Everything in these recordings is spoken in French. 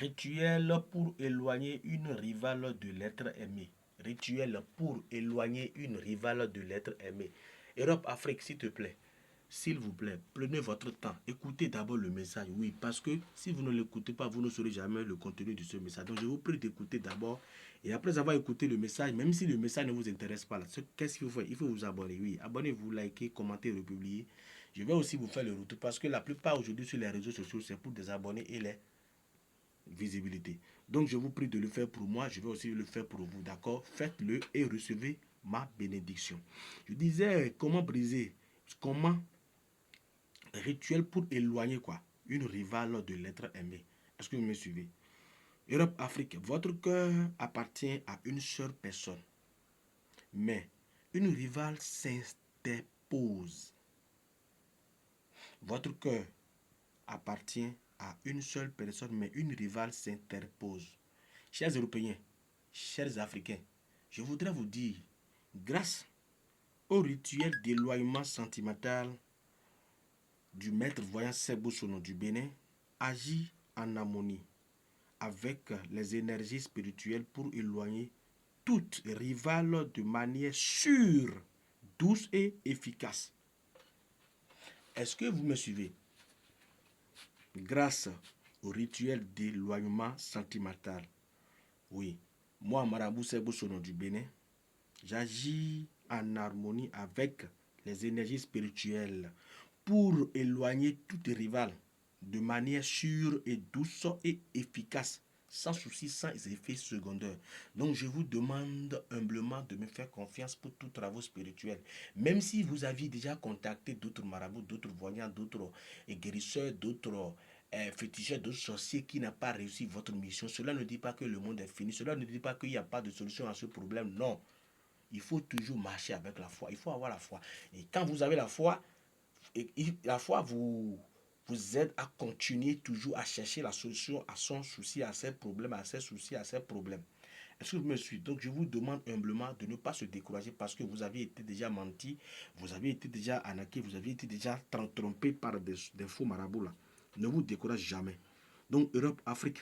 Rituel pour éloigner une rivale de l'être aimé. Rituel pour éloigner une rivale de l'être aimé. Europe, Afrique, s'il te plaît. S'il vous plaît, prenez votre temps. Écoutez d'abord le message. Oui, parce que si vous ne l'écoutez pas, vous ne saurez jamais le contenu de ce message. Donc, je vous prie d'écouter d'abord. Et après avoir écouté le message, même si le message ne vous intéresse pas, qu'est-ce qu'il faut faire? Il faut vous abonner. Oui, abonnez-vous, likez, commentez, republiez. Je vais aussi vous faire le retour parce que la plupart aujourd'hui sur les réseaux sociaux, c'est pour des abonnés et les visibilité. Donc je vous prie de le faire pour moi, je vais aussi le faire pour vous, d'accord? Faites-le et recevez ma bénédiction. Je disais comment briser, comment rituel pour éloigner quoi? Une rivale de l'être aimé. Est-ce que vous me suivez? Europe, Afrique, votre cœur appartient à une seule personne. Mais une rivale s'interpose. Votre cœur appartient à une seule personne, mais une rivale s'interpose. Chers Européens, chers Africains, je voudrais vous dire, grâce au rituel d'éloignement sentimental du maître voyant Sebo Sono du Bénin, agit en harmonie avec les énergies spirituelles pour éloigner toute rivale de manière sûre, douce et efficace. Est-ce que vous me suivez? Grâce au rituel d'éloignement sentimental, oui, moi, Marabout Sebo Sono du Bénin, j'agis en harmonie avec les énergies spirituelles pour éloigner toute rivale de manière sûre et douce et efficace, sans souci, sans effet secondaire. Donc je vous demande humblement de me faire confiance pour tous travaux spirituels. Même si vous aviez déjà contacté d'autres marabouts, d'autres voyants, d'autres guérisseurs, d'autres féticheurs, d'autres sorciers qui n'ont pas réussi votre mission, cela ne dit pas que le monde est fini, cela ne dit pas qu'il n'y a pas de solution à ce problème, non. Il faut toujours marcher avec la foi. Il faut avoir la foi. Et quand vous avez la foi vous aide à continuer toujours à chercher la solution à son souci, à ses problèmes, à ses soucis, à ses problèmes. Est-ce que vous me suivez? Donc je vous demande humblement de ne pas se décourager parce que vous avez été déjà menti, vous avez été déjà arnaqué, vous avez été déjà trompé par des faux marabouts là. Ne vous découragez jamais. Donc Europe, Afrique,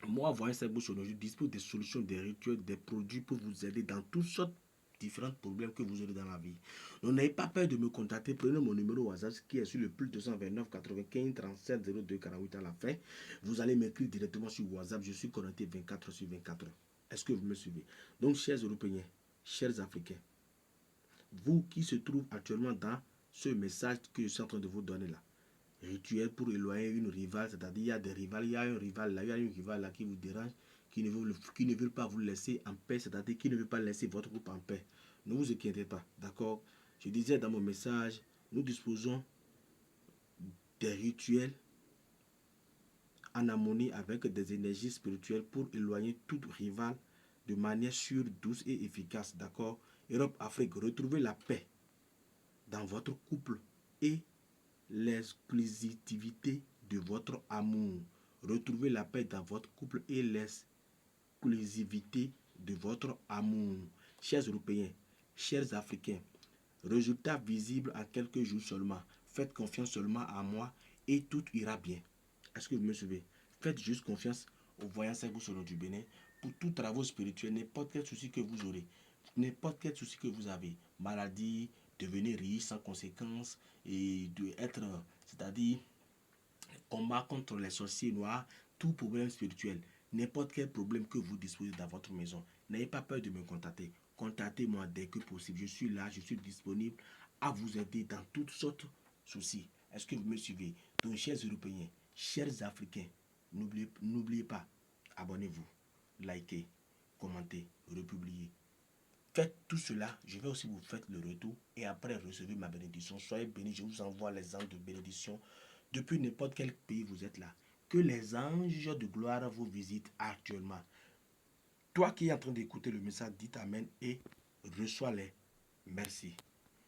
moi, voyant ces bouches, je dispose des solutions, des rituels, des produits pour vous aider dans toutes sortes différents problèmes que vous aurez dans la vie. Donc n'ayez pas peur de me contacter. Prenez mon numéro WhatsApp qui est sur le plus 229 95 37 02 48 à la fin. Vous allez m'écrire directement sur WhatsApp. Je suis connecté 24 sur 24 heures. Est-ce que vous me suivez? Donc, chers Européens, chers Africains, vous qui se trouvez actuellement dans ce message que je suis en train de vous donner là, rituel pour éloigner une rivale, c'est-à-dire il y a des rivales, il y a un rival là, il y a une rivale là qui vous dérange, qui ne veut pas vous laisser en paix, c'est-à-dire qui ne veut pas laisser votre groupe en paix. Ne vous inquiétez pas, d'accord? Je disais dans mon message, nous disposons des rituels en harmonie avec des énergies spirituelles pour éloigner toute rivale de manière sûre, douce et efficace, d'accord? Europe, Afrique, retrouvez la paix dans votre couple et l'exclusivité de votre amour. Retrouvez la paix dans votre couple et l'exclusivité de votre amour. Chers Européens, chers Africains, résultat visible en quelques jours seulement. Faites confiance seulement à moi et tout ira bien. Est-ce que vous me suivez? Faites juste confiance au voyant Sebo Sono du Bénin pour tous travaux spirituels, n'importe quel souci que vous aurez, n'importe quel souci que vous avez, maladie, devenir riche sans conséquence et de être, c'est-à-dire combat contre les sorciers noirs, tout problème spirituel, n'importe quel problème que vous disposez dans votre maison, n'ayez pas peur de me contacter. Contactez-moi dès que possible. Je suis là, je suis disponible à vous aider dans toutes sortes de soucis. Est-ce que vous me suivez? Donc, chers Européens, chers Africains, n'oubliez pas, abonnez-vous, likez, commentez, republiez. Faites tout cela, je vais aussi vous faire le retour et après recevez ma bénédiction. Soyez bénis, je vous envoie les anges de bénédiction depuis n'importe quel pays vous êtes là. Que les anges de gloire vous visitent actuellement. Toi qui es en train d'écouter le message, dites Amen et reçois-les. Merci.